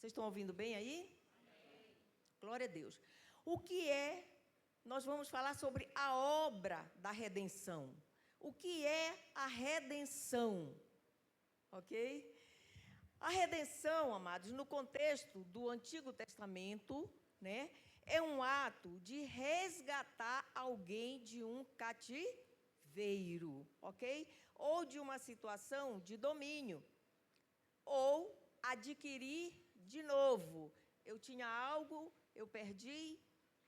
Vocês estão ouvindo bem aí? Amém. Glória a Deus. O que é? Nós vamos falar sobre a obra da redenção. O que é a redenção? Ok? A redenção, amados, no contexto do Antigo Testamento, né, é um ato de resgatar alguém de um cativeiro, ok? Ou de uma situação de domínio, ou adquirir de novo. Eu tinha algo, eu perdi,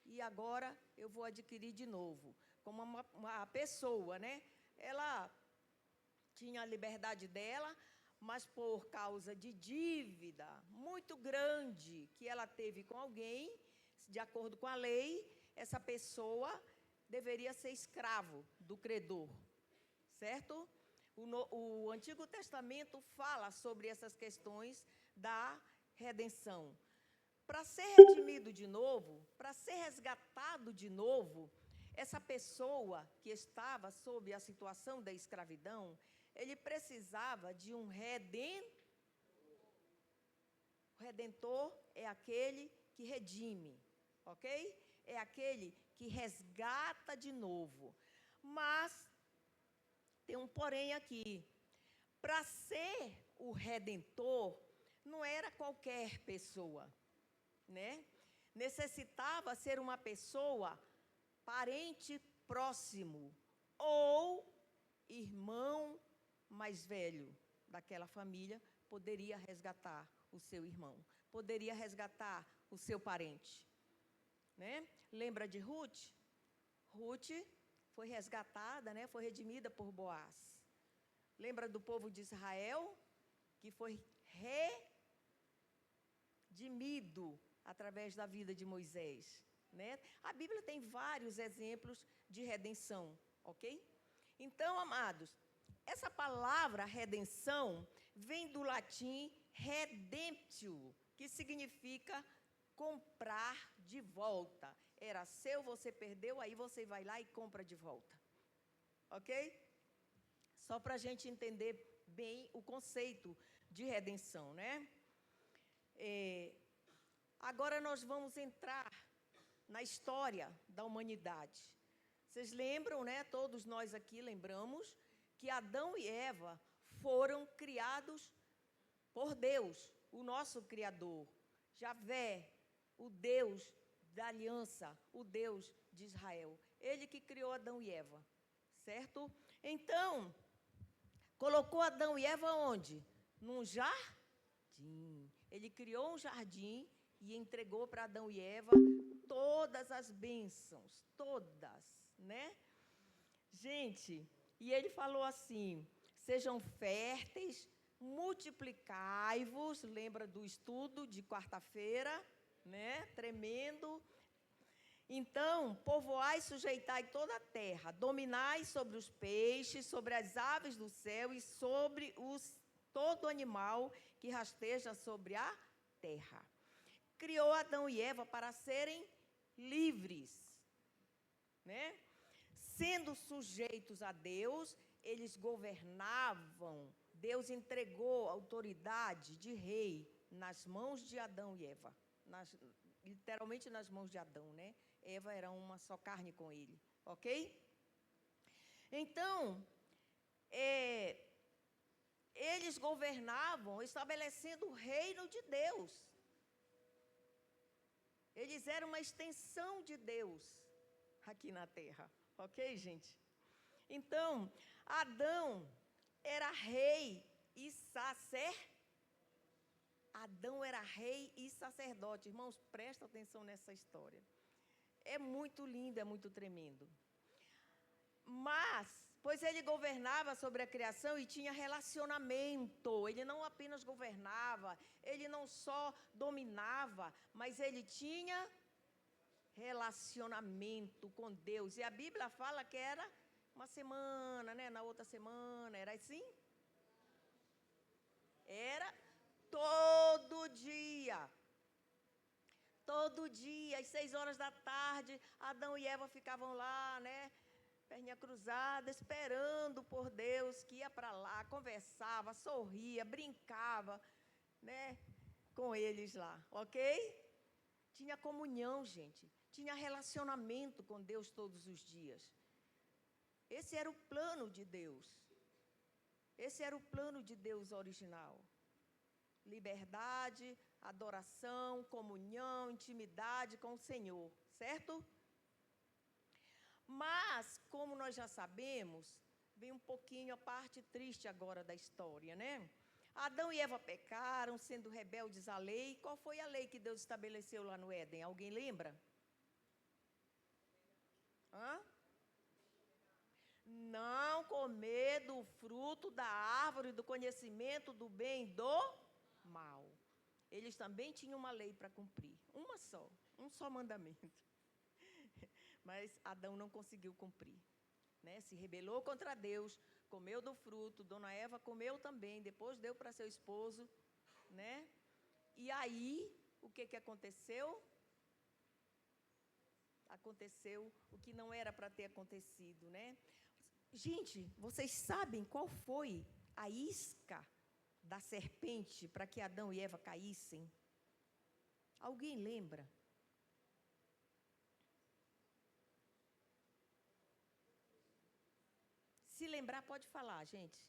e agora eu vou adquirir de novo. Como uma pessoa, né? Ela tinha a liberdade dela, mas por causa de dívida muito grande que ela teve com alguém, de acordo com a lei, essa pessoa deveria ser escravo do credor, certo? O Antigo Testamento fala sobre essas questões da redenção. Para ser redimido de novo, para ser resgatado de novo, essa pessoa que estava sob a situação da escravidão, ele precisava de um redentor. O redentor é aquele que redime, ok? É aquele que resgata de novo. Mas tem um porém aqui. Para ser o redentor, não era qualquer pessoa, né? Necessitava ser uma pessoa parente próximo ou irmão mais velho daquela família poderia resgatar o seu irmão, poderia resgatar o seu parente, né? Lembra de Ruth? Ruth foi resgatada, né? Foi redimida por Boaz. Lembra do povo de Israel que foi redimido através da vida de Moisés, né? A Bíblia tem vários exemplos de redenção, ok? Então, amados, essa palavra redenção vem do latim redemptio, que significa comprar de volta. Era seu, você perdeu, aí você vai lá e compra de volta, ok? Só para a gente entender bem o conceito de redenção, né? Agora nós vamos entrar na história da humanidade. Vocês lembram, né? Todos nós aqui lembramos que Adão e Eva foram criados por Deus, o nosso Criador, Javé, o Deus da aliança, o Deus de Israel. Ele que criou Adão e Eva, certo? Então, colocou Adão e Eva onde? Num jardim. Ele criou um jardim e entregou para Adão e Eva todas as bênçãos, todas, né? Gente, e ele falou assim: sejam férteis, multiplicai-vos, lembra do estudo de quarta-feira, né? Tremendo. Então, povoai e sujeitai toda a terra, dominai sobre os peixes, sobre as aves do céu e sobre todo animal que rasteja sobre a terra. Criou Adão e Eva para serem livres, né? Sendo sujeitos a Deus, eles governavam. Deus entregou a autoridade de rei nas mãos de Adão e Eva, literalmente nas mãos de Adão, né? Eva era uma só carne com ele, ok? Então, eles governavam estabelecendo o reino de Deus. Eles eram uma extensão de Deus aqui na terra, ok, gente? Então, Adão era rei e Adão era rei e sacerdote. Irmãos, presta atenção nessa história. É muito lindo, é muito tremendo. Mas, pois ele governava sobre a criação e tinha relacionamento. Ele não apenas governava, ele não só dominava, mas ele tinha relacionamento com Deus. E a Bíblia fala que era uma semana, né? Na outra semana, era assim? Era todo dia. Todo dia, às 6 horas da tarde, Adão e Eva ficavam lá, né? Perninha cruzada, esperando por Deus, que ia para lá, conversava, sorria, brincava, né? com eles lá, ok? Tinha comunhão, gente. Tinha relacionamento com Deus todos os dias. Esse era o plano de Deus. Esse era o plano de Deus original. Liberdade, adoração, comunhão, intimidade com o Senhor, certo? Mas, como nós já sabemos, vem um pouquinho a parte triste agora da história, né? Adão e Eva pecaram, sendo rebeldes à lei. Qual foi a lei que Deus estabeleceu lá no Éden? Alguém lembra? Hã? Não comer do fruto da árvore do conhecimento do bem e do mal. Eles também tinham uma lei para cumprir. Uma só, um só mandamento. Mas Adão não conseguiu cumprir. Né? Se rebelou contra Deus, comeu do fruto, Dona Eva comeu também, depois deu para seu esposo, né? E aí, o que aconteceu? Aconteceu o que não era para ter acontecido, né? Gente, vocês sabem qual foi a isca da serpente para que Adão e Eva caíssem? Alguém lembra? Se lembrar, pode falar, gente.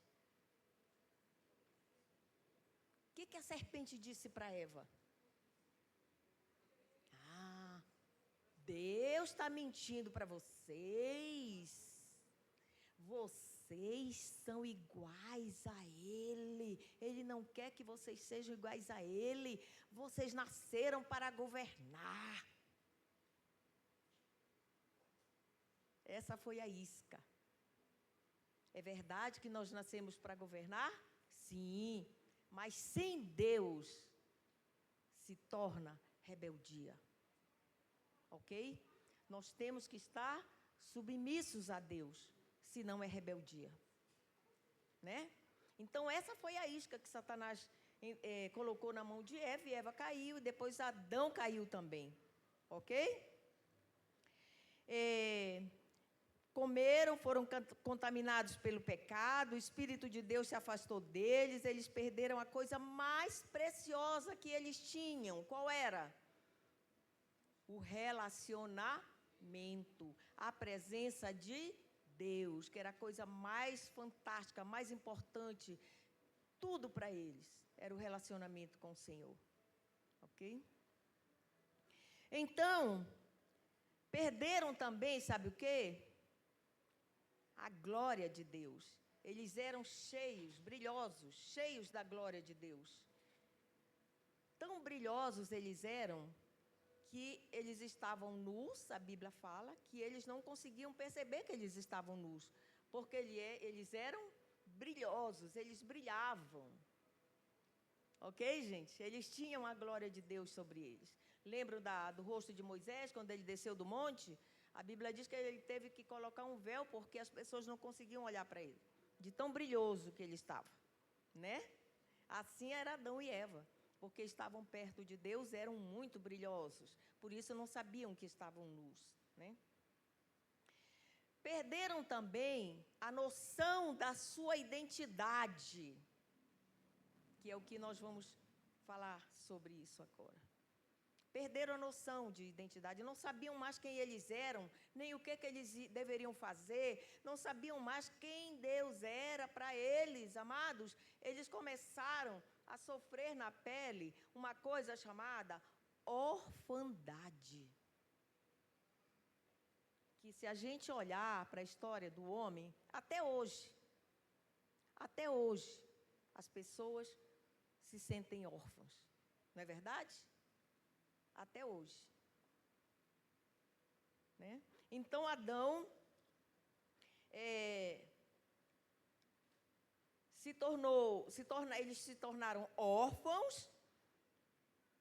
O que a serpente disse para Eva? Ah, Deus está mentindo para vocês. Vocês são iguais a Ele. Ele não quer que vocês sejam iguais a Ele. Vocês nasceram para governar. Essa foi a isca. É verdade que nós nascemos para governar? Sim, mas sem Deus se torna rebeldia. Ok? Nós temos que estar submissos a Deus, senão é rebeldia. Né? Então, essa foi a isca que Satanás colocou na mão de Eva, e Eva caiu, e depois Adão caiu também. Ok? Comeram, foram contaminados pelo pecado, o Espírito de Deus se afastou deles, eles perderam a coisa mais preciosa que eles tinham. Qual era? O relacionamento, a presença de Deus, que era a coisa mais fantástica, mais importante, tudo para eles, era o relacionamento com o Senhor. Ok? Então, perderam também, sabe o quê? A glória de Deus. Eles eram cheios, brilhosos, cheios da glória de Deus. Tão brilhosos eles eram, que eles estavam nus, a Bíblia fala, que eles não conseguiam perceber que eles estavam nus, porque eles eram brilhosos, eles brilhavam. Ok, gente? Eles tinham a glória de Deus sobre eles. Lembram do rosto de Moisés, quando ele desceu do monte? A Bíblia diz que ele teve que colocar um véu, porque as pessoas não conseguiam olhar para ele, de tão brilhoso que ele estava, né? Assim era Adão e Eva, porque estavam perto de Deus, eram muito brilhosos, por isso não sabiam que estavam nus, né? Perderam também a noção da sua identidade, que é o que nós vamos falar sobre isso agora. Perderam a noção de identidade, não sabiam mais quem eles eram, nem o que eles deveriam fazer, não sabiam mais quem Deus era para eles, amados. Eles começaram a sofrer na pele uma coisa chamada orfandade. Que se a gente olhar para a história do homem, até hoje, as pessoas se sentem órfãs, não é verdade? Até hoje. Né? Então, Adão eles se tornaram órfãos,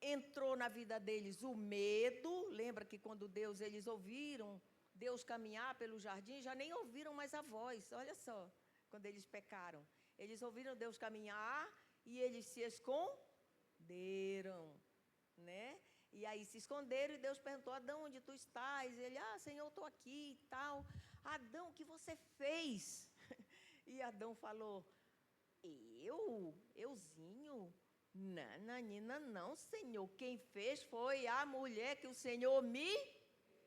entrou na vida deles o medo. Lembra que quando eles ouviram Deus caminhar pelo jardim, já nem ouviram mais a voz, olha só, quando eles pecaram. Eles ouviram Deus caminhar e eles se esconderam, né? E aí se esconderam e Deus perguntou: Adão, onde tu estás? Ele: Senhor, eu estou aqui e tal. Adão, o que você fez? E Adão falou: Euzinho? Nananina, não, Senhor. Quem fez foi a mulher que o Senhor me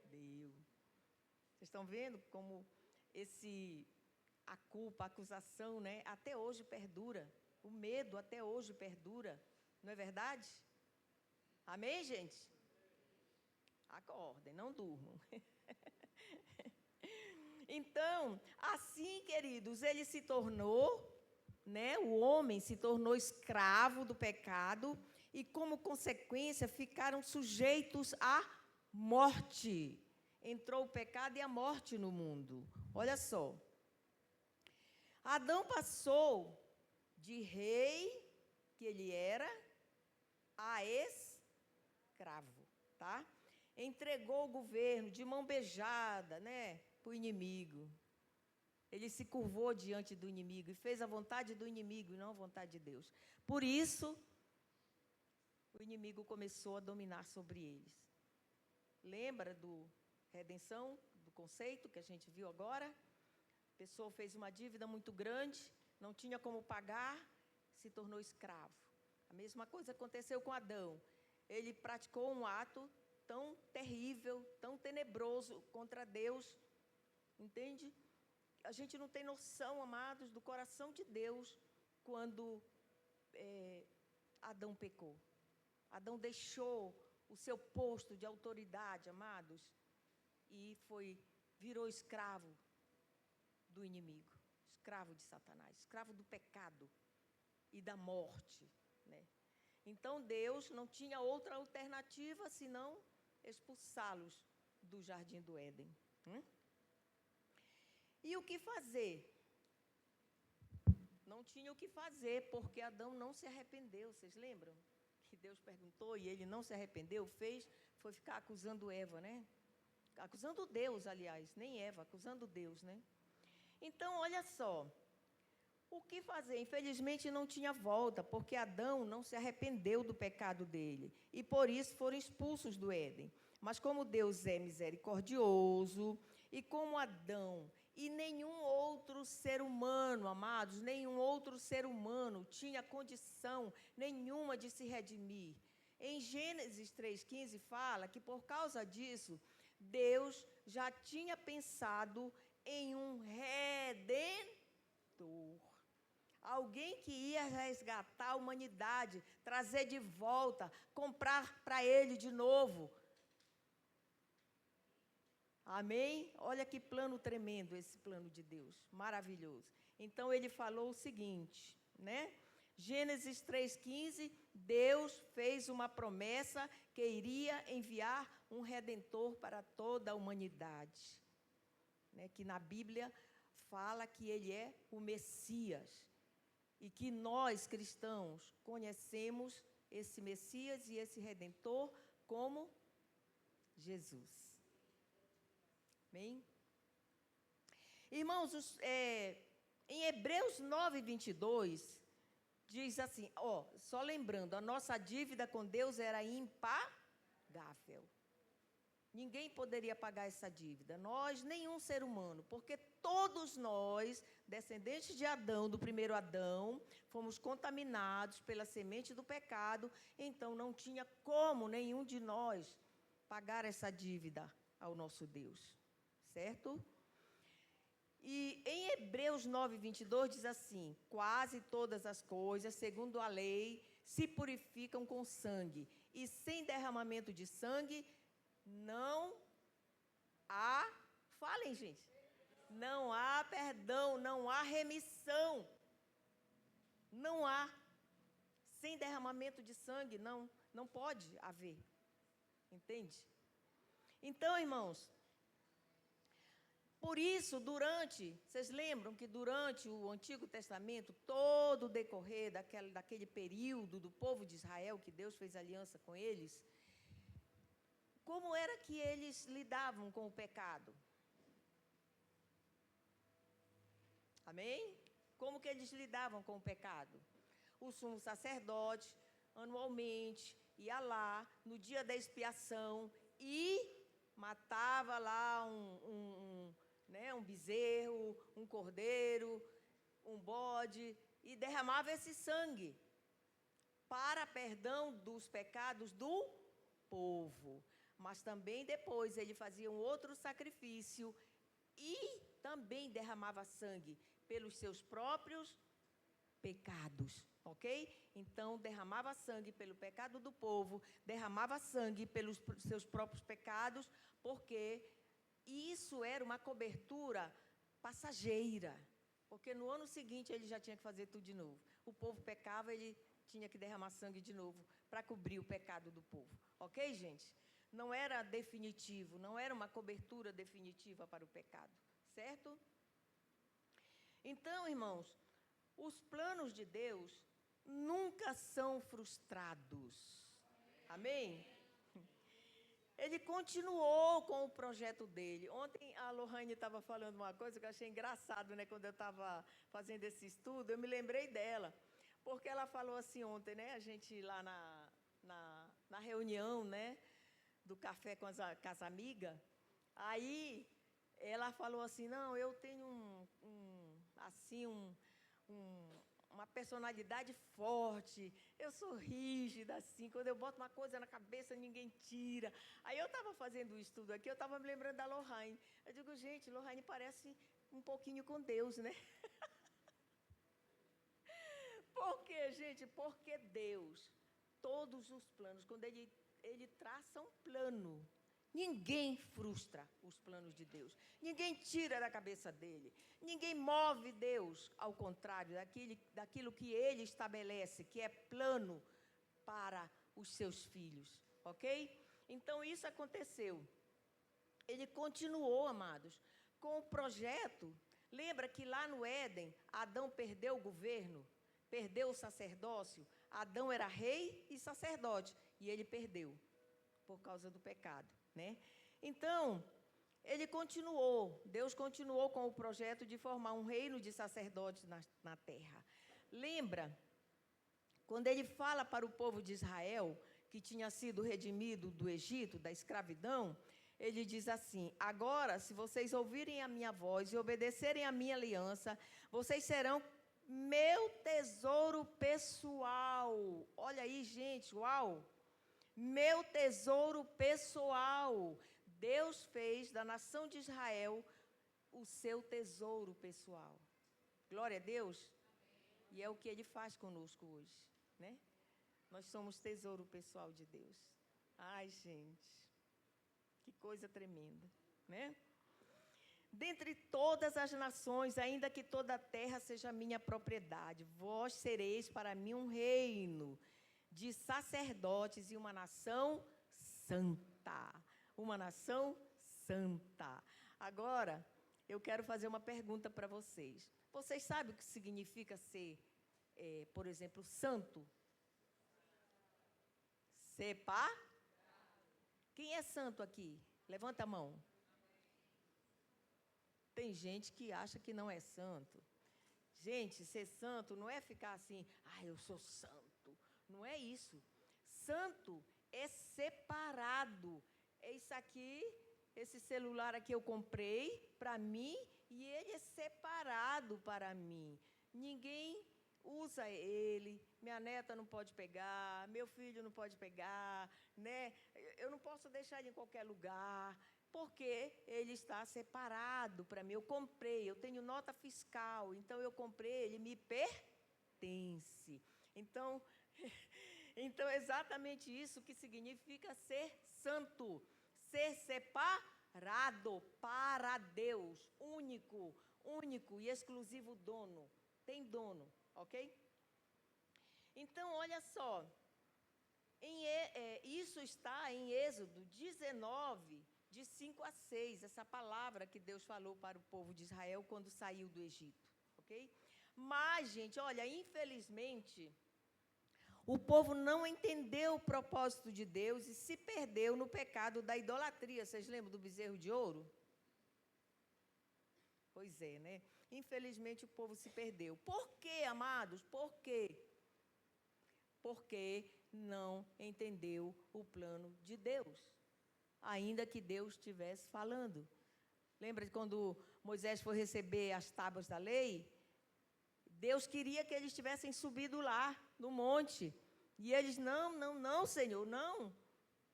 deu. Vocês estão vendo como a culpa, a acusação, né, até hoje perdura. O medo até hoje perdura. Não é verdade? Amém, gente? Acordem, não durmam. Então, assim, queridos, ele se tornou, né, o homem se tornou escravo do pecado e, como consequência, ficaram sujeitos à morte. Entrou o pecado e a morte no mundo. Olha só. Adão passou de rei, que ele era, a escravo, tá? Entregou o governo de mão beijada, né, para o inimigo. Ele se curvou diante do inimigo e fez a vontade do inimigo e não a vontade de Deus. Por isso, o inimigo começou a dominar sobre eles. Lembra do redenção, do conceito que a gente viu agora? A pessoa fez uma dívida muito grande, não tinha como pagar, se tornou escravo. A mesma coisa aconteceu com Adão. Ele praticou um ato tão terrível, tão tenebroso contra Deus. Entende? A gente não tem noção, amados, do coração de Deus quando Adão pecou. Adão deixou o seu posto de autoridade, amados, e virou escravo do inimigo, escravo de Satanás, escravo do pecado e da morte, né? Então Deus não tinha outra alternativa senão expulsá-los do jardim do Éden. E o que fazer? Não tinha o que fazer, porque Adão não se arrependeu. Vocês lembram? Que Deus perguntou e ele não se arrependeu, foi ficar acusando Eva, né? Acusando Deus, aliás, nem Eva, acusando Deus, né? Então, olha só, o que fazer? Infelizmente não tinha volta, porque Adão não se arrependeu do pecado dele, e por isso foram expulsos do Éden. Mas como Deus é misericordioso, e como Adão e nenhum outro ser humano, amados, nenhum outro ser humano tinha condição nenhuma de se redimir. Em Gênesis 3,15 fala que por causa disso, Deus já tinha pensado em um redentor. Alguém que ia resgatar a humanidade, trazer de volta, comprar para ele de novo. Amém? Olha que plano tremendo esse plano de Deus, maravilhoso. Então ele falou o seguinte, né? Gênesis 3,15, Deus fez uma promessa que iria enviar um redentor para toda a humanidade, né? Que na Bíblia fala que ele é o Messias e que nós cristãos conhecemos esse Messias e esse redentor como Jesus. Amém? Irmãos, em Hebreus 9:22, diz assim, só lembrando, a nossa dívida com Deus era impagável. Ninguém poderia pagar essa dívida, nós, nenhum ser humano, porque todos nós, descendentes de Adão, do primeiro Adão, fomos contaminados pela semente do pecado, então não tinha como nenhum de nós pagar essa dívida ao nosso Deus. Certo? E em Hebreus 9:22 diz assim, quase todas as coisas, segundo a lei, se purificam com sangue, e sem derramamento de sangue, não há, falem gente, não há perdão, não há remissão, não há, sem derramamento de sangue, não pode haver, entende? Então, irmãos, por isso, vocês lembram que durante o Antigo Testamento, todo o decorrer daquele período do povo de Israel, que Deus fez aliança com eles, como era que eles lidavam com o pecado? Amém? Como que eles lidavam com o pecado? O sumo sacerdote, anualmente, ia lá, no dia da expiação, e matava lá um bezerro, um cordeiro, um bode, e derramava esse sangue para perdão dos pecados do povo. Mas também depois ele fazia um outro sacrifício e também derramava sangue pelos seus próprios pecados, ok? Então, derramava sangue pelo pecado do povo, derramava sangue pelos seus próprios pecados, porque isso era uma cobertura passageira, porque no ano seguinte ele já tinha que fazer tudo de novo. O povo pecava, ele tinha que derramar sangue de novo para cobrir o pecado do povo, ok, gente? Não era definitivo, não era uma cobertura definitiva para o pecado, certo? Então, irmãos, os planos de Deus nunca são frustrados. Amém? Ele continuou com o projeto dele. Ontem a Lohane estava falando uma coisa que eu achei engraçado, né? Quando eu estava fazendo esse estudo, eu me lembrei dela. Porque ela falou assim ontem, né? A gente lá na reunião, né? Do café com as amigas. Aí ela falou assim, não, eu tenho uma personalidade forte, eu sou rígida, assim, quando eu boto uma coisa na cabeça, ninguém tira. Aí eu estava fazendo um estudo aqui, eu estava me lembrando da Lohane. Eu digo, gente, Lohane parece um pouquinho com Deus, né? Por quê, gente? Porque Deus, todos os planos, quando Ele traça um plano, ninguém frustra os planos de Deus. Ninguém tira da cabeça dele. Ninguém move Deus, ao contrário, daquilo que ele estabelece, que é plano para os seus filhos. Ok? Então, isso aconteceu. Ele continuou, amados, com o projeto. Lembra que lá no Éden, Adão perdeu o governo, perdeu o sacerdócio. Adão era rei e sacerdote, e ele perdeu, por causa do pecado, né? Então, Deus continuou com o projeto de formar um reino de sacerdotes na terra. Lembra, quando ele fala para o povo de Israel, que tinha sido redimido do Egito, da escravidão, ele diz assim, agora, se vocês ouvirem a minha voz e obedecerem a minha aliança, vocês serão meu tesouro pessoal. Olha aí, gente, uau! Meu tesouro pessoal. Deus fez da nação de Israel o seu tesouro pessoal. Glória a Deus. E é o que Ele faz conosco hoje, né? Nós somos tesouro pessoal de Deus. Ai, gente, que coisa tremenda, né? Dentre todas as nações, ainda que toda a terra seja minha propriedade, vós sereis para mim um reino de sacerdotes e uma nação santa. Uma nação santa. Agora, eu quero fazer uma pergunta para vocês. Vocês sabem o que significa ser, por exemplo, santo? Sepa? Quem é santo aqui? Levanta a mão. Tem gente que acha que não é santo. Gente, ser santo não é ficar assim, eu sou santo. Não é isso. Santo é separado. É isso aqui, esse celular aqui eu comprei para mim e ele é separado para mim. Ninguém usa ele, minha neta não pode pegar, meu filho não pode pegar, né? Eu não posso deixar ele em qualquer lugar, porque ele está separado para mim. Eu comprei, eu tenho nota fiscal, então eu comprei, ele me pertence. Então, é exatamente isso que significa ser santo, ser separado para Deus, único e exclusivo dono, tem dono, ok? Então, olha só, isso está em Êxodo 19, de 5 a 6, essa palavra que Deus falou para o povo de Israel quando saiu do Egito, ok? Mas, gente, olha, infelizmente, o povo não entendeu o propósito de Deus e se perdeu no pecado da idolatria. Vocês lembram do bezerro de ouro? Pois é, né? Infelizmente o povo se perdeu. Por quê, amados? Por quê? Porque não entendeu o plano de Deus, ainda que Deus estivesse falando. Lembra de quando Moisés foi receber as tábuas da lei? Deus queria que eles tivessem subido lá, no monte, E eles, não, Senhor, não.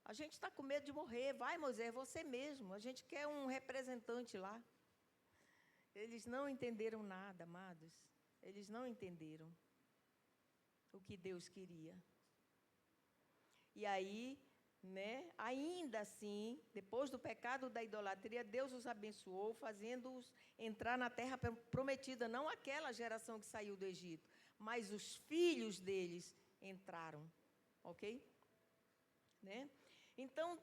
A gente está com medo de morrer. Vai, Moisés, você mesmo. A gente quer um representante lá. Eles não entenderam nada, amados. Eles não entenderam o que Deus queria. E aí, né, ainda assim, depois do pecado da idolatria, Deus os abençoou, fazendo-os entrar na terra prometida, não aquela geração que saiu do Egito, mas os filhos deles entraram, ok? Né? Então,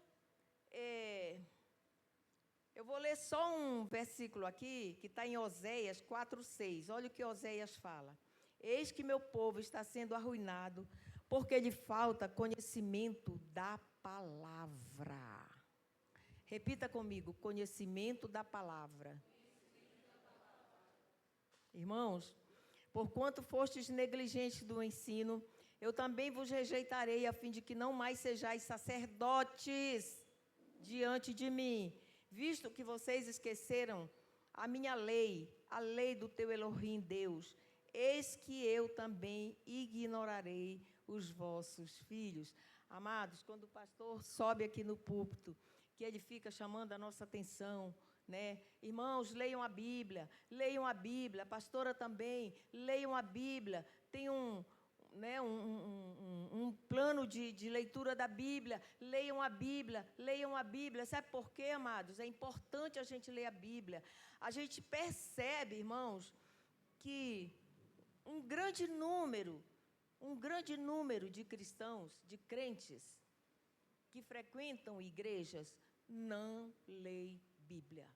eu vou ler só um versículo aqui, que está em Oséias 4:6. Olha o que Oséias fala. Eis que meu povo está sendo arruinado, porque lhe falta conhecimento da palavra. Repita comigo, conhecimento da palavra. Irmãos, porquanto fostes negligentes do ensino, eu também vos rejeitarei, a fim de que não mais sejais sacerdotes diante de mim, visto que vocês esqueceram a minha lei, a lei do teu Elohim Deus, eis que eu também ignorarei os vossos filhos. Amados, quando o pastor sobe aqui no púlpito, que ele fica chamando a nossa atenção, né? Irmãos, leiam a Bíblia, a pastora também, leiam a Bíblia, tem um plano de leitura da Bíblia, leiam a Bíblia, sabe por quê, amados? É importante a gente ler a Bíblia. A gente percebe, irmãos, que um grande número de cristãos, de crentes, que frequentam igrejas, não leem Bíblia,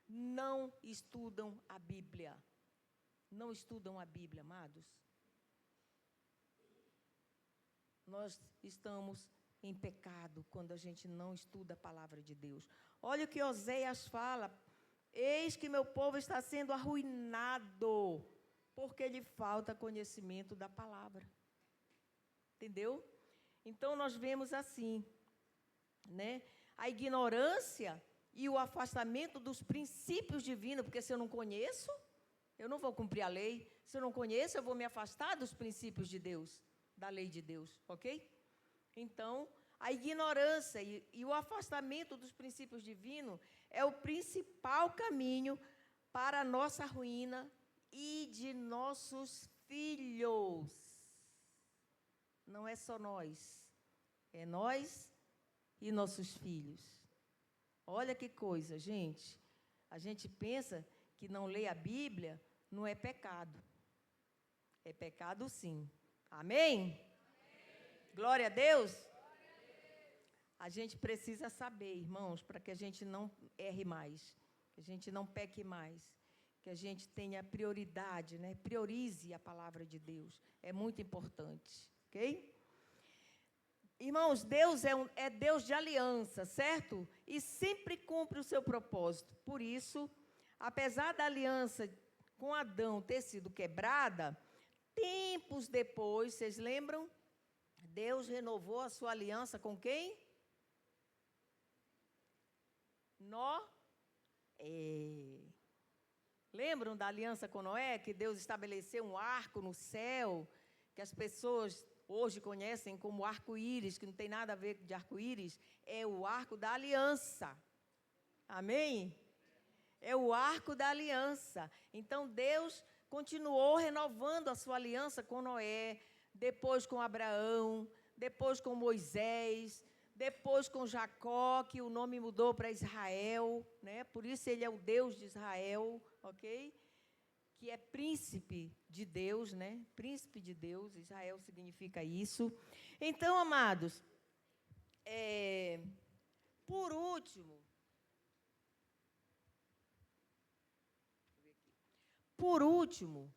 não estudam a Bíblia, amados. Nós estamos em pecado quando a gente não estuda a palavra de Deus. Olha o que Oséias fala. Eis que meu povo está sendo arruinado, porque lhe falta conhecimento da palavra. Entendeu? Então, nós vemos assim, né? A ignorância e o afastamento dos princípios divinos, porque se eu não conheço, eu não vou cumprir a lei. Se eu não conheço, eu vou me afastar dos princípios de Deus, da lei de Deus, ok? Então, a ignorância e o afastamento dos princípios divinos é o principal caminho para a nossa ruína e de nossos filhos. Não é só nós, é nós e nossos filhos. Olha que coisa, gente. A gente pensa que não ler a Bíblia não é pecado. É pecado sim. Amém? Amém. Glória a Deus. A gente precisa saber, irmãos, para que a gente não erre mais, que a gente não peque mais, que a gente tenha prioridade, né? Priorize a palavra de Deus. É muito importante, ok? Irmãos, Deus é Deus de aliança, certo? E sempre cumpre o seu propósito. Por isso, apesar da aliança com Adão ter sido quebrada, tempos depois, vocês lembram? Deus renovou a sua aliança com quem? Noé. Lembram da aliança com Noé? Que Deus estabeleceu um arco no céu, que as pessoas hoje conhecem como arco-íris, que não tem nada a ver com arco-íris, é o arco da aliança. Amém? É o arco da aliança. Então, Deus continuou renovando a sua aliança com Noé, depois com Abraão, depois com Moisés, depois com Jacó, que o nome mudou para Israel, né? Por isso ele é o Deus de Israel, ok? Que é príncipe de Deus, né? Príncipe de Deus, Israel significa isso. Então, amados, por último,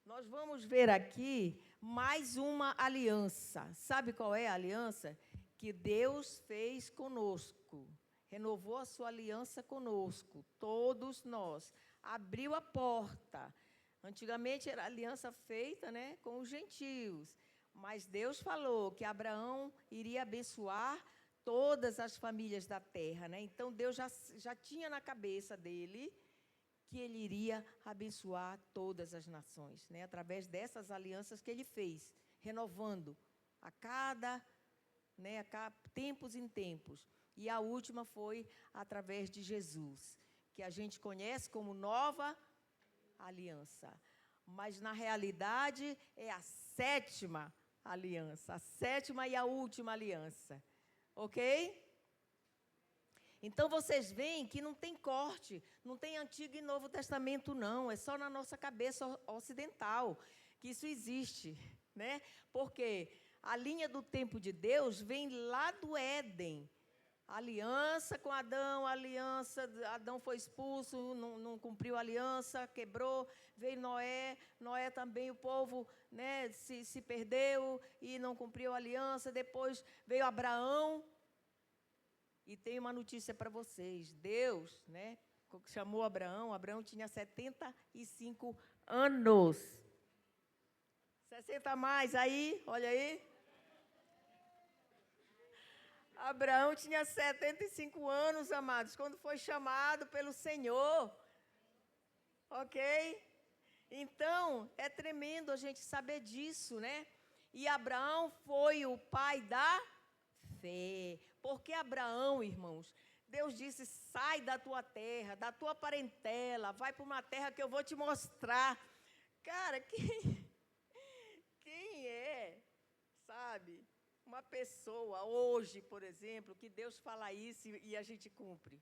nós vamos ver aqui mais uma aliança. Sabe qual é a aliança? Que Deus fez conosco. Renovou a sua aliança conosco, todos nós. Abriu a porta. Antigamente era aliança feita, né, com os gentios. Mas Deus falou que Abraão iria abençoar todas as famílias da terra, né? Então Deus já tinha na cabeça dele que ele iria abençoar todas as nações, né, através dessas alianças que ele fez, renovando a cada, né, tempos em tempos. E a última foi através de Jesus, que a gente conhece como nova aliança. Mas, na realidade, é a sétima aliança, a sétima e a última aliança. Ok? Então, vocês veem que não tem corte, não tem Antigo e Novo Testamento, não. É só na nossa cabeça ocidental que isso existe, né? Porque a linha do tempo de Deus vem lá do Éden. Aliança com Adão, Adão foi expulso, não cumpriu a aliança, quebrou, veio Noé também, o povo, né, se perdeu e não cumpriu a aliança, depois veio Abraão, e tem uma notícia para vocês, Deus, né, chamou Abraão tinha 75 anos, 60 a mais, aí, olha aí, Abraão tinha 75 anos, amados, quando foi chamado pelo Senhor. Ok? Então, é tremendo a gente saber disso, né? E Abraão foi o pai da fé. Porque Abraão, irmãos, Deus disse, sai da tua terra, da tua parentela, vai para uma terra que eu vou te mostrar. Cara, quem é, sabe? Uma pessoa, hoje, por exemplo, que Deus fala isso e a gente cumpre.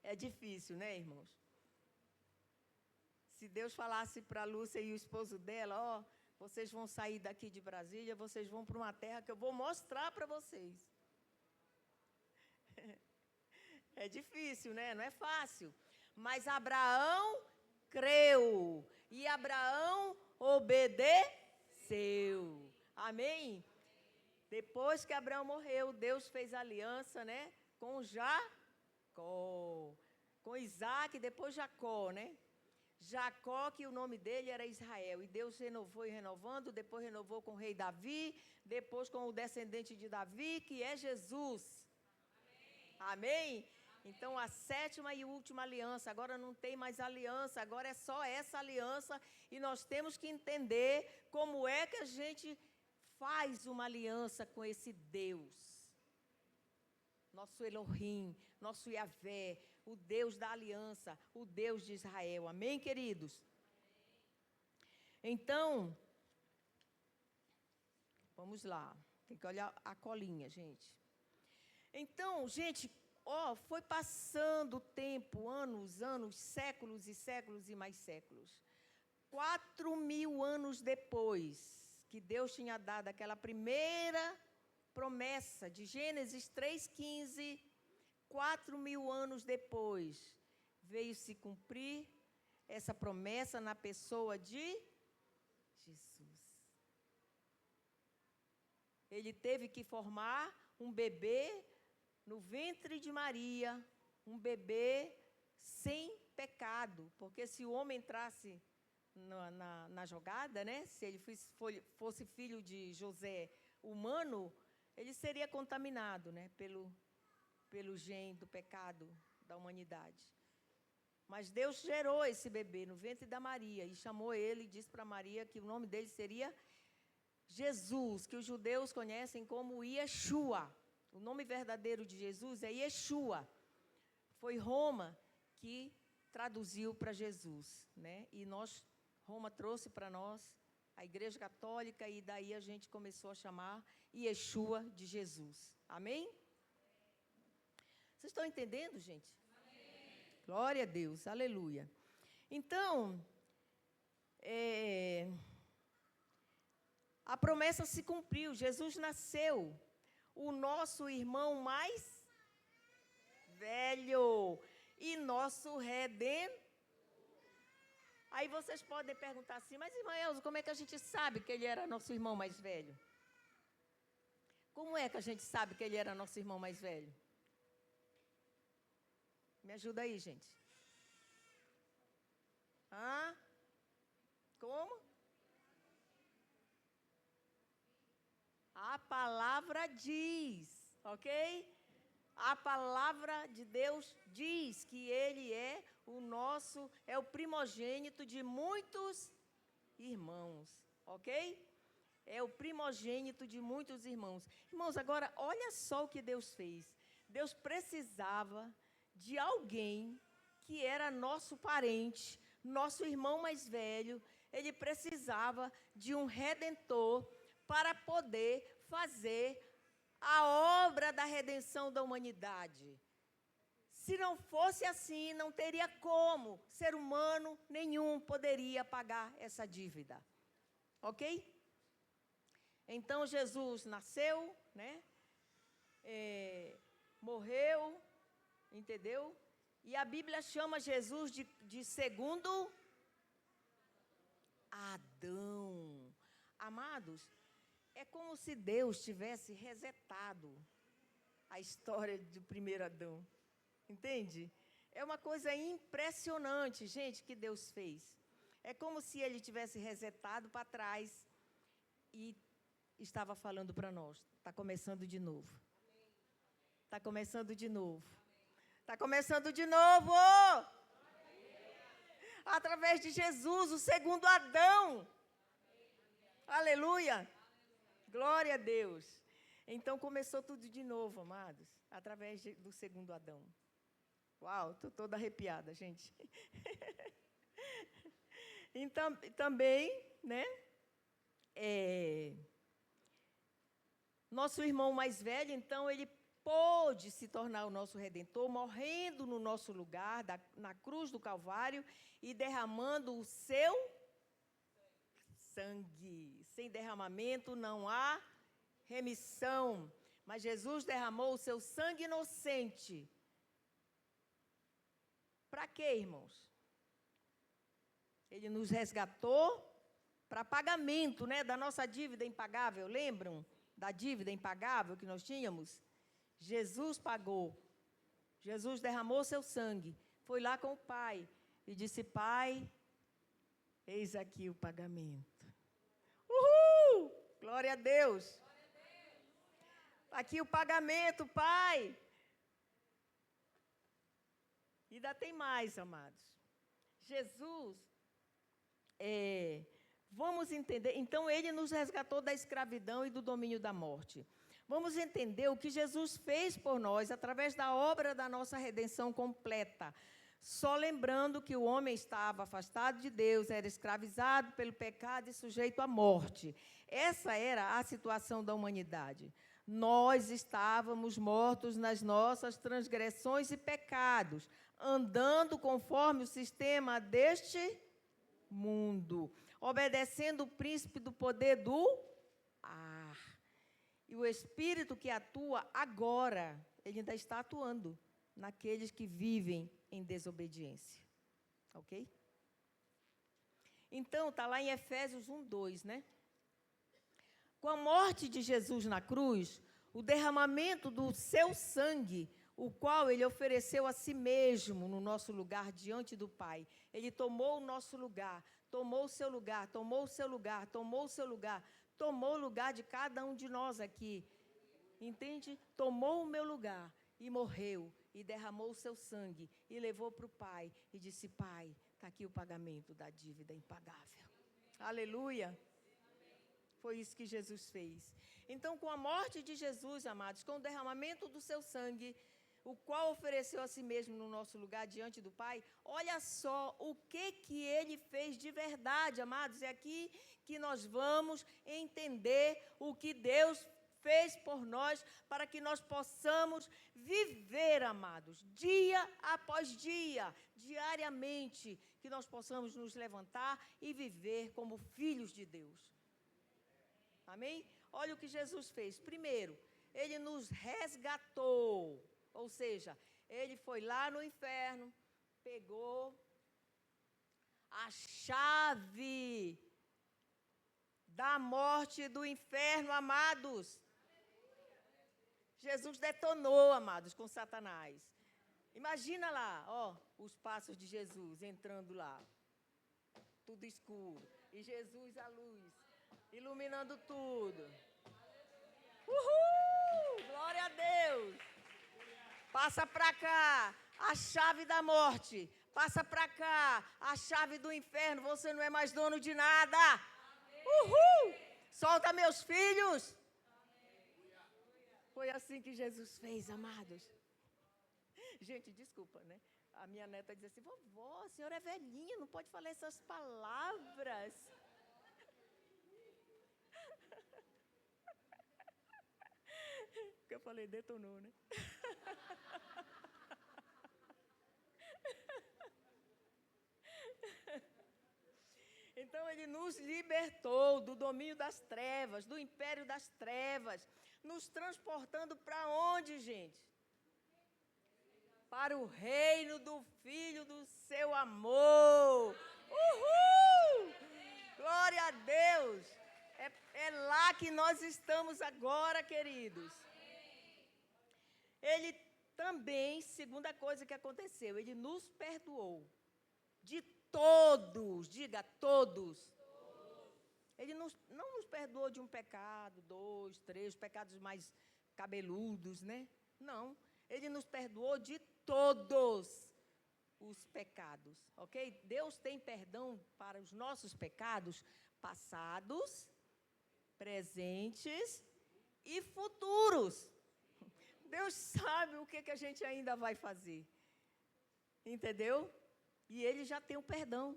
É difícil, né, irmãos? Se Deus falasse para a Lúcia e o esposo dela, ó, vocês vão sair daqui de Brasília, vocês vão para uma terra que eu vou mostrar para vocês. É difícil, né? Não é fácil. Mas Abraão creu e Abraão obedeceu. Amém? Depois que Abraão morreu, Deus fez aliança, né, com Jacó, com Isaac e depois Jacó, né? Jacó, que o nome dele era Israel, e Deus renovou e renovando, depois renovou com o rei Davi, depois com o descendente de Davi, que é Jesus. Amém? Então, a sétima e última aliança, agora não tem mais aliança, agora é só essa aliança, e nós temos que entender como é que a gente faz uma aliança com esse Deus, nosso Elohim, nosso Yahvé, o Deus da aliança, o Deus de Israel. Amém, queridos? Então, vamos lá. Tem que olhar a colinha, gente. Então, gente, ó, foi passando o tempo, anos, séculos e séculos e mais séculos. 4.000 anos depois que Deus tinha dado aquela primeira promessa de Gênesis 3,15, 4.000 anos depois, veio se cumprir essa promessa na pessoa de Jesus. Ele teve que formar um bebê no ventre de Maria, um bebê sem pecado, porque se o homem entrasse na jogada, né? Se ele fosse filho de José humano, ele seria contaminado, né? Pelo gene do pecado da humanidade. Mas Deus gerou esse bebê no ventre da Maria e chamou ele e disse para Maria que o nome dele seria Jesus, que os judeus conhecem como Yeshua. O nome verdadeiro de Jesus é Yeshua. Foi Roma que traduziu para Jesus, né? E Roma trouxe para nós a Igreja Católica e daí a gente começou a chamar Yeshua de Jesus. Amém? Vocês estão entendendo, gente? Amém. Glória a Deus, aleluia. Então, a promessa se cumpriu, Jesus nasceu, o nosso irmão mais velho e nosso redentor. Aí vocês podem perguntar assim, mas irmã Elza, como é que a gente sabe que ele era nosso irmão mais velho? Como é que a gente sabe que ele era nosso irmão mais velho? Me ajuda aí, gente. Como? A palavra diz, ok? A palavra de Deus diz que ele é o primogênito de muitos irmãos, ok? É o primogênito de muitos irmãos. Irmãos, agora olha só o que Deus fez. Deus precisava de alguém que era nosso parente, nosso irmão mais velho. Ele precisava de um redentor para poder fazer a obra da redenção da humanidade. Se não fosse assim, não teria como ser humano nenhum poderia pagar essa dívida. Ok? Então, Jesus nasceu, né? Morreu, entendeu? E a Bíblia chama Jesus de segundo Adão. Amados, é como se Deus tivesse resetado a história do primeiro Adão. Entende? É uma coisa impressionante, gente, que Deus fez. É como se Ele tivesse resetado para trás e estava falando para nós. Está começando de novo. Está começando de novo. Está começando de novo. Através de Jesus, o segundo Adão. Aleluia. Glória a Deus. Então começou tudo de novo, amados, através do segundo Adão. Uau, estou toda arrepiada, gente. Então, também, né? Nosso irmão mais velho, então, ele pôde se tornar o nosso Redentor, morrendo no nosso lugar, na cruz do Calvário, e derramando o seu sangue. Sem derramamento não há remissão. Mas Jesus derramou o seu sangue inocente. Para quê, irmãos? Ele nos resgatou para pagamento, né, da nossa dívida impagável. Lembram da dívida impagável que nós tínhamos? Jesus pagou. Jesus derramou seu sangue. Foi lá com o Pai e disse: Pai, eis aqui o pagamento. Uhul! Glória a Deus. Aqui o pagamento, Pai. E ainda tem mais, amados. Jesus, vamos entender, então Ele nos resgatou da escravidão e do domínio da morte. Vamos entender o que Jesus fez por nós através da obra da nossa redenção completa. Só lembrando que o homem estava afastado de Deus, era escravizado pelo pecado e sujeito à morte. Essa era a situação da humanidade. Nós estávamos mortos nas nossas transgressões e pecados, andando conforme o sistema deste mundo, obedecendo o príncipe do poder do ar. E o Espírito que atua agora, ele ainda está atuando naqueles que vivem em desobediência. Ok? Então, está lá em Efésios 1:2, né? Com a morte de Jesus na cruz, o derramamento do seu sangue, o qual ele ofereceu a si mesmo no nosso lugar diante do Pai. Ele tomou o nosso lugar, tomou o seu lugar, tomou o seu lugar, tomou o seu lugar, tomou o lugar de cada um de nós aqui. Entende? Tomou o meu lugar e morreu, e derramou o seu sangue, e levou para o Pai, e disse: Pai, está aqui o pagamento da dívida impagável. Aleluia! Foi isso que Jesus fez. Então, com a morte de Jesus, amados, com o derramamento do seu sangue, o qual ofereceu a si mesmo no nosso lugar diante do Pai, olha só o que ele fez de verdade, amados. É aqui que nós vamos entender o que Deus fez por nós, para que nós possamos viver, amados, dia após dia, diariamente, que nós possamos nos levantar e viver como filhos de Deus. Amém? Olha o que Jesus fez. Primeiro, Ele nos resgatou. Ou seja, Ele foi lá no inferno, pegou a chave da morte e do inferno, amados. Jesus detonou, amados, com Satanás. Imagina lá, ó, os passos de Jesus entrando lá. Tudo escuro. E Jesus a luz, iluminando tudo. Uhul! Glória a Deus! Passa para cá a chave da morte. Passa para cá a chave do inferno. Você não é mais dono de nada. Uhul! Solta meus filhos. Foi assim que Jesus fez, amados. Gente, desculpa, né? A minha neta diz assim, vovó, a senhora é velhinha, não pode falar essas palavras. Porque eu falei, detonou, né? Então, ele nos libertou do domínio das trevas, do império das trevas, nos transportando para onde, gente? Para o reino do Filho do seu amor. Uhul! Glória a Deus! É lá que nós estamos agora, queridos. Ele também, segunda coisa que aconteceu, ele nos perdoou de todos, diga todos. Ele não nos perdoou de um pecado, 2, 3, pecados mais cabeludos, né? Não, ele nos perdoou de todos os pecados, ok? Deus tem perdão para os nossos pecados passados, presentes e futuros. Deus sabe o que a gente ainda vai fazer, entendeu? E Ele já tem o perdão.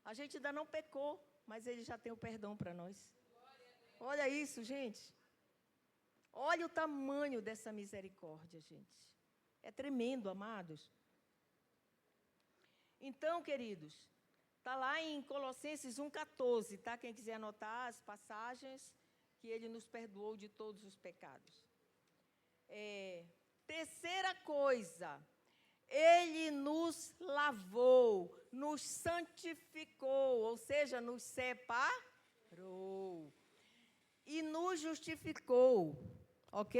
A gente ainda não pecou, mas Ele já tem o perdão para nós. Olha isso, gente. Olha o tamanho dessa misericórdia, gente. É tremendo, amados. Então, queridos, está lá em Colossenses 1,14, tá? Quem quiser anotar as passagens, que Ele nos perdoou de todos os pecados. Terceira coisa, Ele nos lavou, nos santificou, ou seja, nos separou e nos justificou, ok?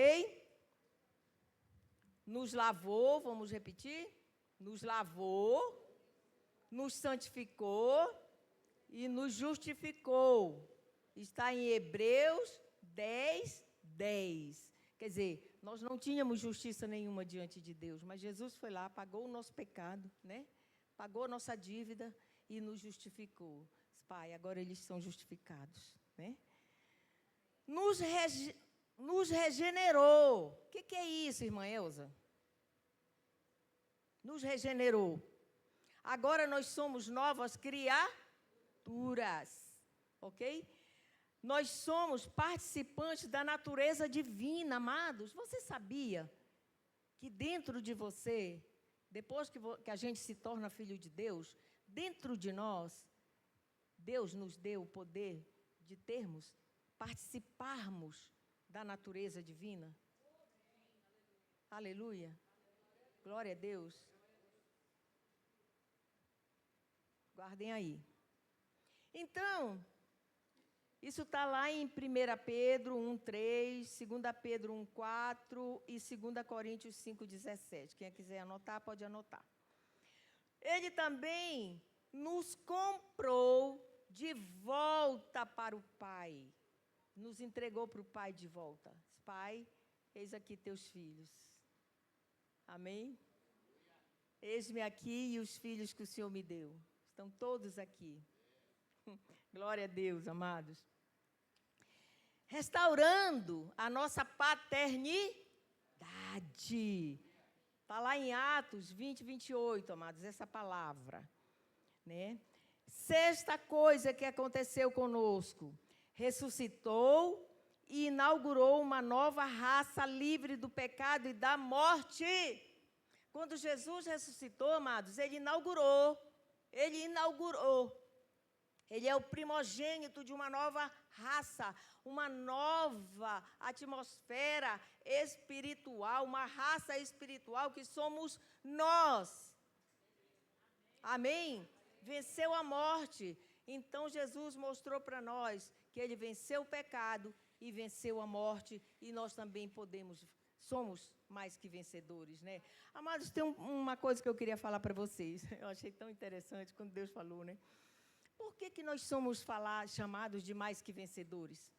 Nos lavou, vamos repetir? Nos lavou, nos santificou e nos justificou. Está em Hebreus 10, 10. Quer dizer, nós não tínhamos justiça nenhuma diante de Deus, mas Jesus foi lá, pagou o nosso pecado, né? Pagou a nossa dívida e nos justificou. Pai, agora eles são justificados, né? Nos regenerou. O que é isso, irmã Elza? Nos regenerou. Agora nós somos novas criaturas, ok? Nós somos participantes da natureza divina, amados. Você sabia que dentro de você, depois que a gente se torna filho de Deus, dentro de nós, Deus nos deu o poder de participarmos da natureza divina? Aleluia. Glória a Deus. Guardem aí. Então, isso está lá em 1 Pedro 1,3, 2 Pedro 1,4 e 2 Coríntios 5,17. Quem quiser anotar, pode anotar. Ele também nos comprou de volta para o Pai. Nos entregou para o Pai de volta. Pai, eis aqui teus filhos. Amém? Eis-me aqui e os filhos que o Senhor me deu. Estão todos aqui. Glória a Deus, amados. Restaurando a nossa paternidade. Está lá em Atos 20, 28, amados, essa palavra, né? Sexta coisa que aconteceu conosco. Ressuscitou e inaugurou uma nova raça livre do pecado e da morte. Quando Jesus ressuscitou, amados, Ele inaugurou. Ele é o primogênito de uma nova raça, uma nova atmosfera espiritual, uma raça espiritual que somos nós. Amém? Venceu a morte. Então, Jesus mostrou para nós que Ele venceu o pecado e venceu a morte, e nós também somos mais que vencedores, né? Amados, tem uma coisa que eu queria falar para vocês. Eu achei tão interessante quando Deus falou, né? Por que nós somos chamados de mais que vencedores?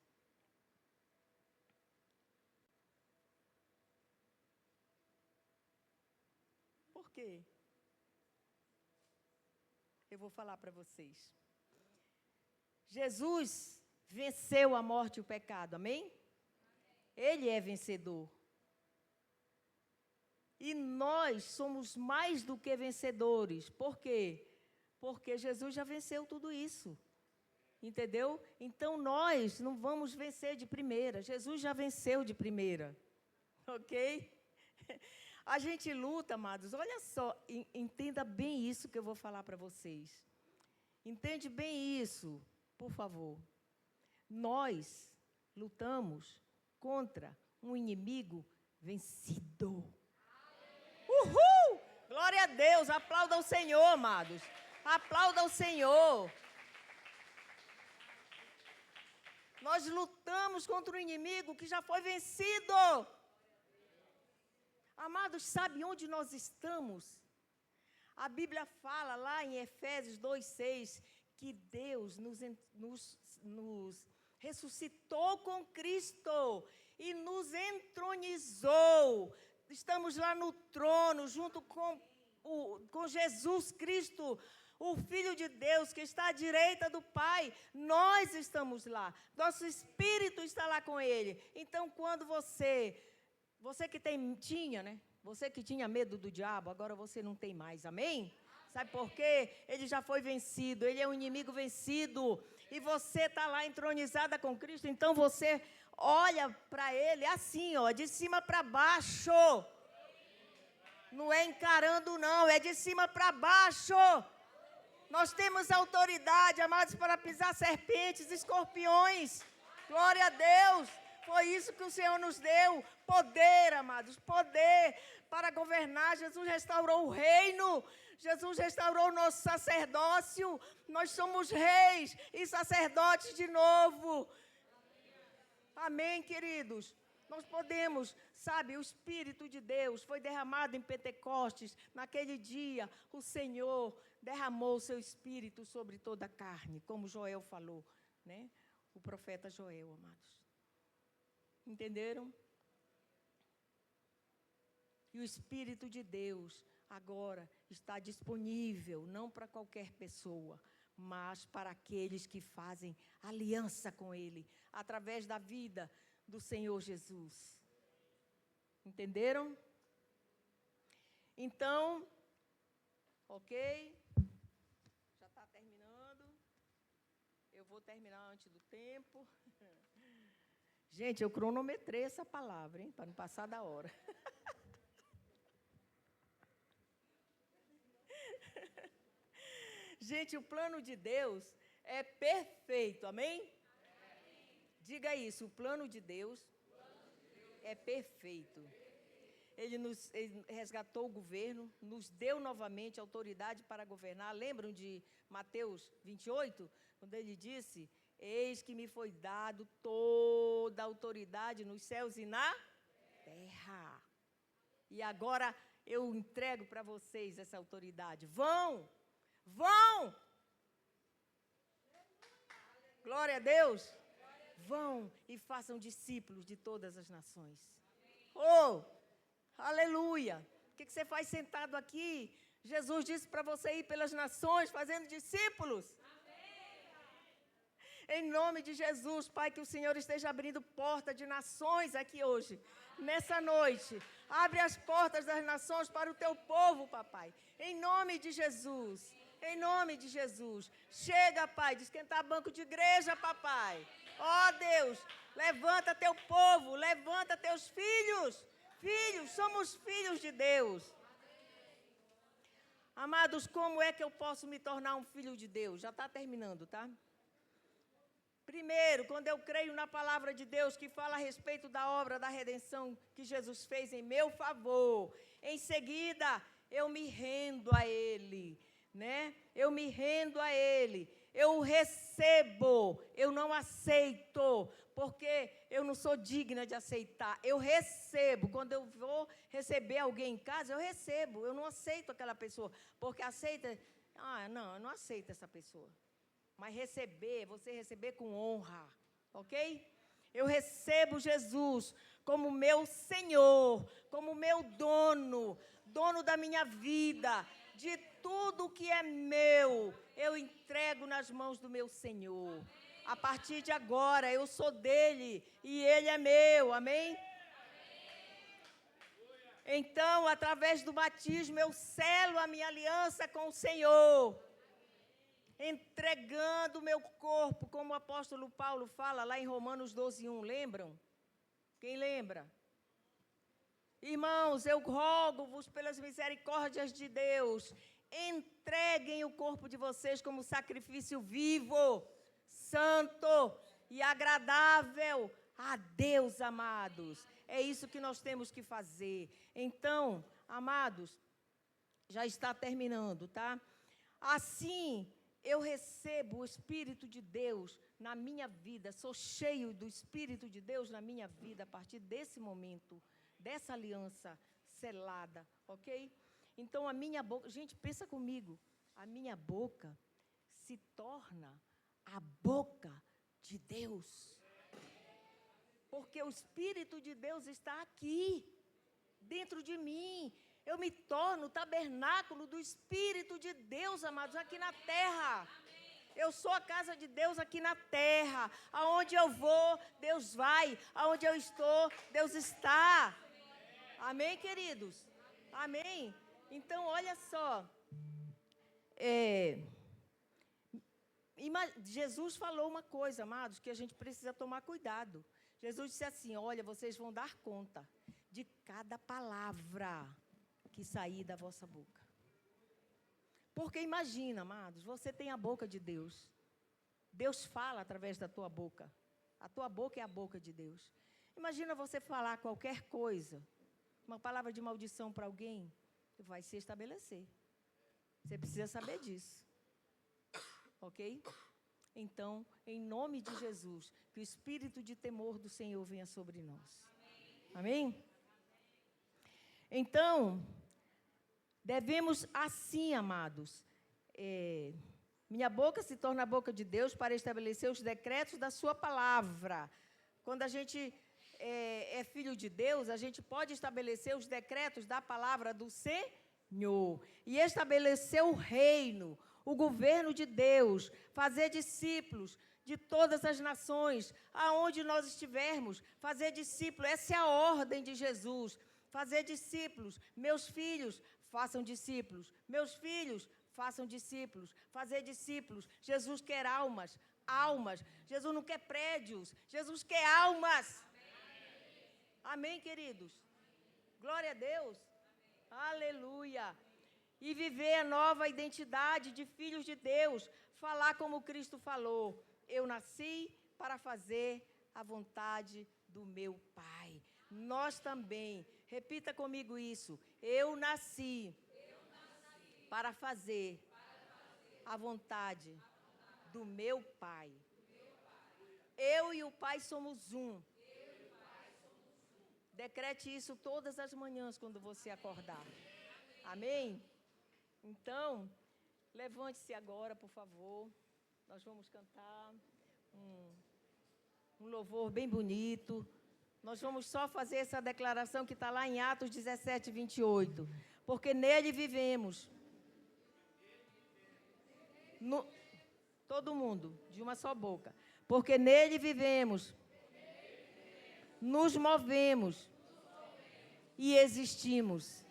Por quê? Eu vou falar para vocês. Jesus venceu a morte e o pecado, amém? Ele é vencedor. E nós somos mais do que vencedores. Por quê? Porque Jesus já venceu tudo isso. Entendeu? Então nós não vamos vencer de primeira. Jesus já venceu de primeira. Ok? A gente luta, amados. Olha só, entenda bem isso que eu vou falar para vocês. Entende bem isso, por favor. Nós lutamos contra um inimigo vencido. Uhul! Glória a Deus, aplauda o Senhor, amados. Aplauda o Senhor. Nós lutamos contra um inimigo que já foi vencido. Amados, sabe onde nós estamos? A Bíblia fala lá em Efésios 2:6 que Deus nos ressuscitou com Cristo e nos entronizou. Estamos lá no trono, junto com Jesus Cristo, o Filho de Deus, que está à direita do Pai. Nós estamos lá. Nosso espírito está lá com Ele. Então, quando você que tinha, né? Você que tinha medo do diabo, agora você não tem mais, amém? Sabe por quê? Ele já foi vencido, ele é um inimigo vencido. E você está lá entronizada com Cristo, então você olha para ele assim, ó, de cima para baixo. Não é encarando, não, é de cima para baixo. Nós temos autoridade, amados, para pisar serpentes, escorpiões. Glória a Deus. Foi isso que o Senhor nos deu. Poder, amados, poder para governar. Jesus restaurou o reino. Jesus restaurou o nosso sacerdócio. Nós somos reis e sacerdotes de novo. Amém, queridos? Nós podemos, sabe, o Espírito de Deus foi derramado em Pentecostes. Naquele dia, o Senhor derramou o seu Espírito sobre toda a carne, como Joel falou, né? O profeta Joel, amados. Entenderam? E o Espírito de Deus agora está disponível, não para qualquer pessoa, mas para aqueles que fazem aliança com Ele, através da vida do Senhor Jesus. Entenderam? Então, ok? Já está terminando. Eu vou terminar antes do tempo. Gente, eu cronometrei essa palavra, hein, para não passar da hora. Gente, o plano de Deus é perfeito, amém? Diga isso, o plano de Deus é perfeito. Ele resgatou o governo, nos deu novamente autoridade para governar. Lembram de Mateus 28, quando ele disse: eis que me foi dado toda a autoridade nos céus e na terra. E agora eu entrego para vocês essa autoridade. Vão! Glória a Deus! Vão e façam discípulos de todas as nações. Oh, aleluia! O que você faz sentado aqui? Jesus disse para você ir pelas nações fazendo discípulos. Em nome de Jesus, Pai, que o Senhor esteja abrindo porta de nações aqui hoje, nessa noite. Abre as portas das nações para o teu povo, papai. Em nome de Jesus. Em nome de Jesus. Chega, Pai, de esquentar banco de igreja, papai. Ó Deus, levanta teu povo, levanta teus filhos. Filhos, somos filhos de Deus. Amados, como é que eu posso me tornar um filho de Deus? Já está terminando, tá? Primeiro, quando eu creio na palavra de Deus que fala a respeito da obra da redenção que Jesus fez em meu favor. Em seguida, eu me rendo a Ele, né? Eu me rendo a Ele. Eu o recebo, eu não aceito, porque eu não sou digna de aceitar. Eu recebo. Quando eu vou receber alguém em casa, eu recebo. Eu não aceito aquela pessoa, porque aceita... não, eu não aceito essa pessoa. Mas receber, você receber com honra, ok? Eu recebo Jesus como meu Senhor, como meu dono, dono da minha vida, de tudo que é meu, eu entrego nas mãos do meu Senhor. A partir de agora, eu sou dele e ele é meu. Amém? Então, através do batismo, eu selo a minha aliança com o Senhor, entregando o meu corpo, como o apóstolo Paulo fala lá em Romanos 12:1. Lembram? Quem lembra? Irmãos, eu rogo-vos pelas misericórdias de Deus, entreguem o corpo de vocês como sacrifício vivo, santo e agradável a Deus, amados. É isso que nós temos que fazer. Então, amados, já está terminando, tá? Assim, eu recebo o Espírito de Deus na minha vida, sou cheio do Espírito de Deus na minha vida a partir desse momento, dessa aliança selada, ok? Então, a minha boca, gente, pensa comigo, a minha boca se torna a boca de Deus. Porque o Espírito de Deus está aqui, dentro de mim. Eu me torno o tabernáculo do Espírito de Deus, amados, aqui na terra. Eu sou a casa de Deus aqui na terra. Aonde eu vou, Deus vai. Aonde eu estou, Deus está. Amém, queridos? Amém? Então, olha só. Jesus falou uma coisa, amados, que a gente precisa tomar cuidado. Jesus disse assim: olha, vocês vão dar conta de cada palavra que sair da vossa boca. Porque imagina, amados, você tem a boca de Deus. Deus fala através da tua boca. A tua boca é a boca de Deus. Imagina você falar qualquer coisa, uma palavra de maldição para alguém, vai se estabelecer. Você precisa saber disso. Ok? Então, em nome de Jesus, que o espírito de temor do Senhor venha sobre nós. Amém? Então, devemos assim, amados, minha boca se torna a boca de Deus para estabelecer os decretos da sua palavra. Quando a gente é filho de Deus, a gente pode estabelecer os decretos da palavra do Senhor e estabelecer o reino, o governo de Deus, fazer discípulos de todas as nações, aonde nós estivermos, fazer discípulos. Essa é a ordem de Jesus, fazer discípulos. Meus filhos, façam discípulos. Meus filhos, façam discípulos. Fazer discípulos. Jesus quer almas, almas. Jesus não quer prédios, Jesus quer almas. Amém, queridos? Glória a Deus. Aleluia. E viver a nova identidade de filhos de Deus. Falar como Cristo falou. Eu nasci para fazer a vontade do meu Pai. Nós também. Repita comigo isso. Eu nasci para fazer a vontade do meu Pai. Eu e o Pai somos um. Decrete isso todas as manhãs quando você acordar. Amém? Então, levante-se agora, por favor. Nós vamos cantar um louvor bem bonito. Nós vamos só fazer essa declaração que está lá em Atos 17, 28. Porque nele vivemos. Todo mundo, de uma só boca. Porque nele vivemos. Nos movemos. E existimos.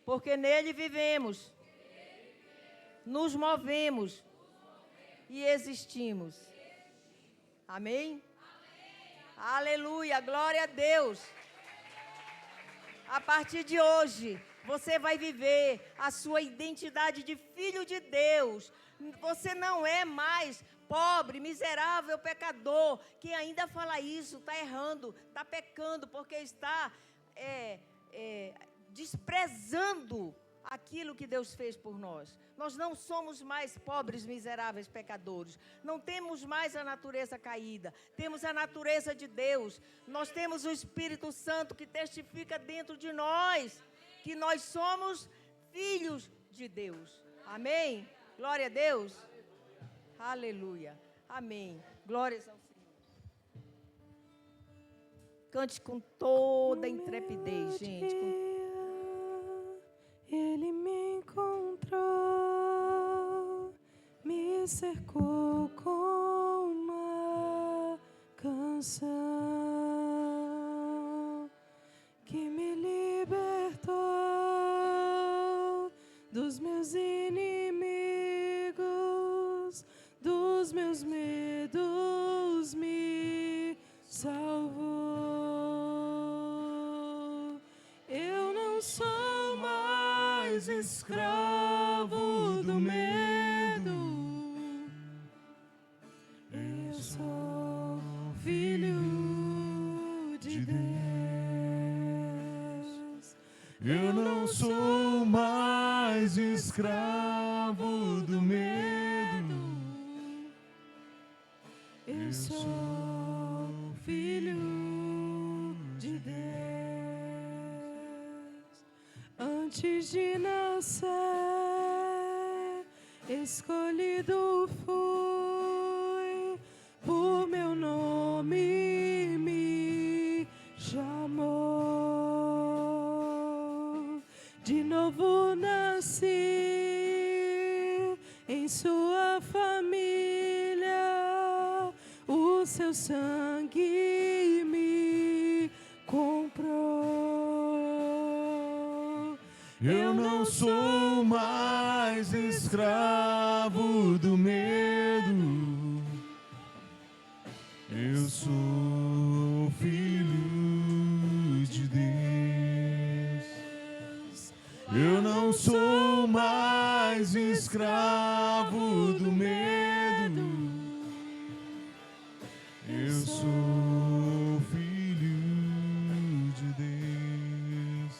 Porque nele vivemos. Nos movemos. E existimos. Amém? Aleluia, glória a Deus. A partir de hoje, você vai viver a sua identidade de filho de Deus. Você não é mais pobre, miserável, pecador. Quem ainda fala isso está errando, está pecando, porque está desprezando aquilo que Deus fez por nós. Nós não somos mais pobres, miseráveis, pecadores. Não temos mais a natureza caída. Temos a natureza de Deus. Nós temos o Espírito Santo que testifica dentro de nós que nós somos filhos de Deus. Amém? Glória a Deus. Aleluia. Amém. Glórias ao Senhor. Cante com toda a intrepidez, gente. Ele me encontrou, me cercou com uma dos meus inimigos, dos meus medos me salvou. Eu não sou mais escravo do medo, eu sou filho de Deus. Eu não sou mais escravo do medo, eu sou filho de Deus. Antes de nascer, escolhido fui, por meu nome me chamou. De novo nasci em sua família, o seu sangue me comprou. eu não sou mais escravo do medo, eu sou filho de Deus. Eu não sou mais escravo do medo, eu sou filho de Deus.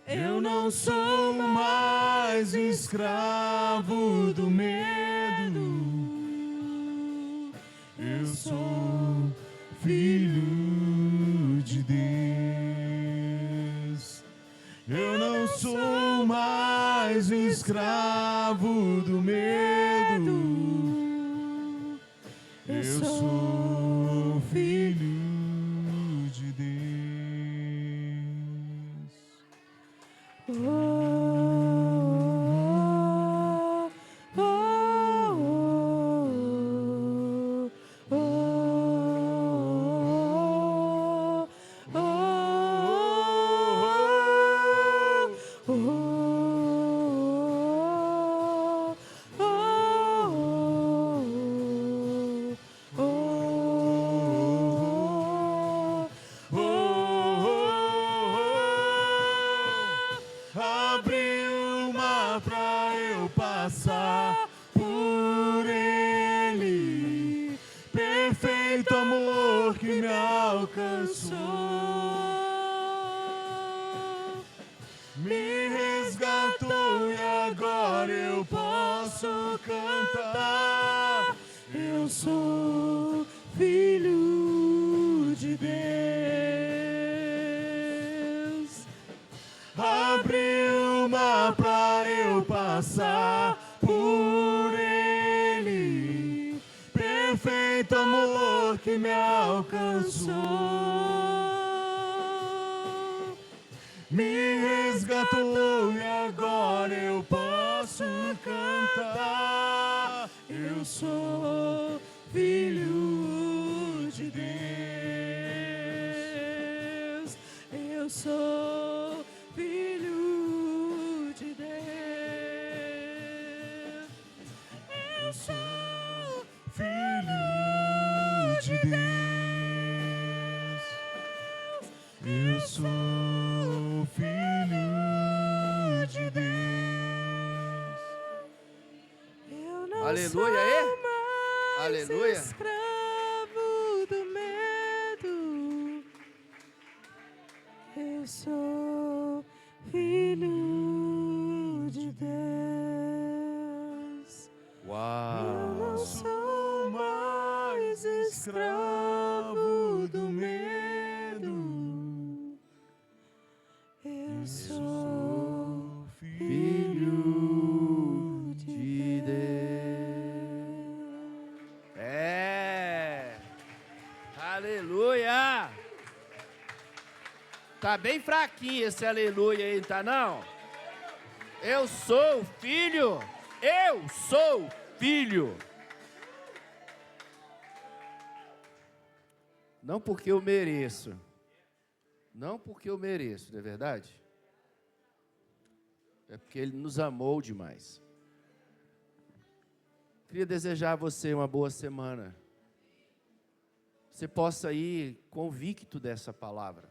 Eu não sou mais escravo do medo, eu sou filho de Deus. Eu não sou mais escravo do medo, eu sou filho de Deus. Abriu o mar pra eu passar por ele, perfeito amor que me alcançou, me resgatou e agora eu posso cantar. Eu sou filho de Deus. Abriu o mar pra eu passar por ele, perfeito amor que me alcançou, me resgatou e agora eu posso cantar. Eu sou filho de Deus, eu sou filho de Deus, eu sou filho de Deus, eu sou filho de Deus. Eu não Aleluia, sou é? mais Aleluia. escravo do medo, eu sou filho de Deus. Eu não Uau! sou mais escravo do medo, eu sou filho de Deus. É! Aleluia! Tá bem fraquinho esse aleluia aí, tá não? Eu sou filho! Eu sou filho! Não porque eu mereço. Não porque eu mereço, não é verdade? É porque Ele nos amou demais. Queria desejar a você uma boa semana. Você possa ir convicto dessa palavra.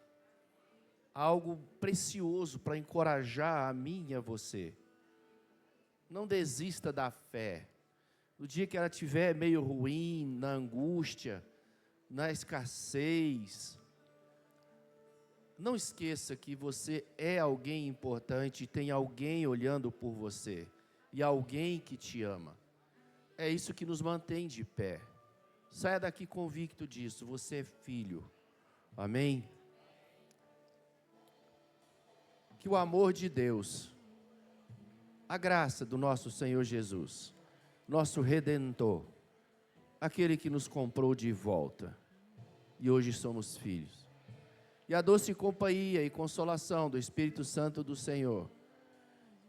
Algo precioso para encorajar a mim e a você. Não desista da fé. No dia que ela estiver meio ruim, na angústia, na escassez, não esqueça que você é alguém importante e tem alguém olhando por você. E alguém que te ama. É isso que nos mantém de pé. Saia daqui convicto disso, você é filho. Amém? Que o amor de Deus, a graça do nosso Senhor Jesus, nosso Redentor, aquele que nos comprou de volta, e hoje somos filhos, e a doce companhia e consolação do Espírito Santo do Senhor,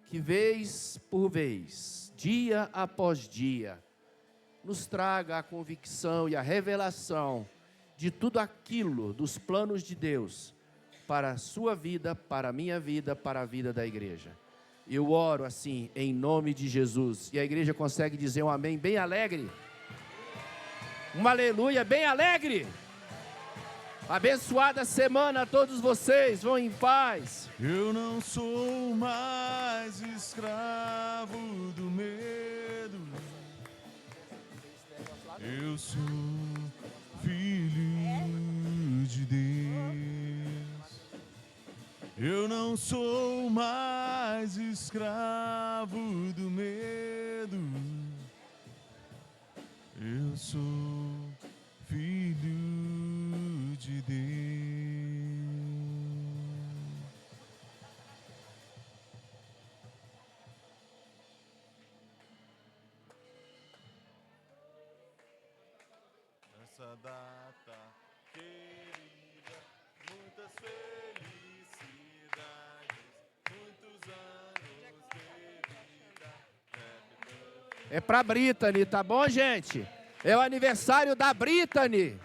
que vez por vez, dia após dia, nos traga a convicção e a revelação de tudo aquilo, dos planos de Deus, para a sua vida, para a minha vida, para a vida da igreja. Eu oro assim, em nome de Jesus. E a igreja consegue dizer um amém bem alegre? Um aleluia bem alegre? Abençoada semana a todos vocês, vão em paz. Eu não sou mais escravo do medo. Eu sou filho de Deus. Eu não sou mais escravo do medo. Eu sou filho de Deus. Nessa data querida, muitas felicidades, muitos anos de vida. É pra Brittany, tá bom, gente? É o aniversário da Brittany.